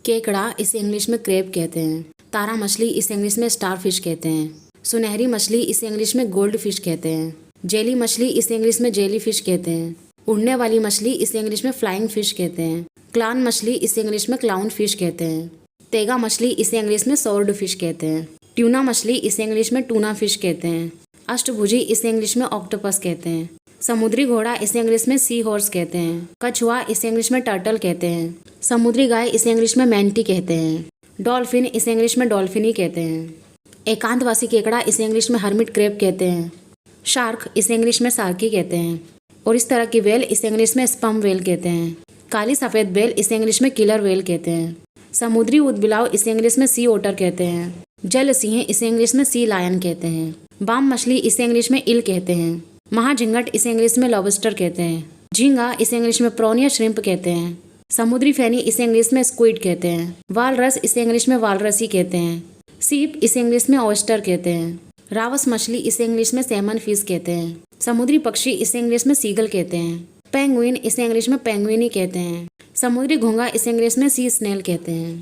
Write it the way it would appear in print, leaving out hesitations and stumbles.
केकड़ा इसे इंग्लिश में क्रेब कहते हैं। तारा मछली इसे इंग्लिश में स्टार फिश कहते हैं। सुनहरी मछली इसे इंग्लिश में गोल्ड फिश कहते हैं। जेली मछली इसे इंग्लिश में जेली फिश कहते हैं। उड़ने वाली मछली इसे इंग्लिश में फ्लाइंग फिश कहते हैं। क्लान मछली इसे इंग्लिश में क्लाउन फिश कहते हैं। तेगा मछली इसे इंग्लिश में स्वॉर्ड फिश कहते हैं। ट्यूना मछली इसे इंग्लिश में टूना फिश कहते हैं। अष्टभुजी इसे इंग्लिश में ऑक्टोपस कहते हैं। समुद्री घोड़ा इसे इंग्लिश में सी हॉर्स कहते हैं। कछुआ इसे इंग्लिश में टर्टल कहते हैं। समुद्री गाय इसे इंग्लिश में मैंटी कहते हैं। डॉल्फिन इसे इंग्लिश में डॉल्फिनी कहते हैं। एकांतवासी केकड़ा इसे इंग्लिश में हर्मिट क्रेब कहते हैं। शार्क इसे इंग्लिश में सार्की कहते हैं। और इस तरह की वेल इसे इंग्लिश में स्पम वेल कहते हैं। काली सफ़ेद वेल इसे इंग्लिश में किलर वेल कहते हैं। समुद्री ऊदबिलाव इसे इंग्लिश में सी ओटर कहते हैं। जल सिंह इसे इंग्लिश में सी लायन कहते हैं। बाम मछली इसे इंग्लिश में इल कहते हैं। महाझिंगट इसे इंग्लिश में लॉबस्टर कहते हैं। झींगा इसे इंग्लिश में प्रॉन या श्रिम्प कहते हैं। समुद्री फैनी इसे इंग्लिश में स्क्विड कहते हैं। वालरस इसे इंग्लिश में वालरसी कहते हैं। सीप इसे इंग्लिश में ऑयस्टर कहते हैं। रावस मछली इसे इंग्लिश में सैमन फिश कहते हैं। समुद्री पक्षी इसे इंग्लिश में सीगल कहते हैं। पेंगुइन इसे इंग्लिश में पेंगुइनी कहते हैं। समुद्री घोंघा इसे इंग्लिश में सी स्नेल कहते हैं।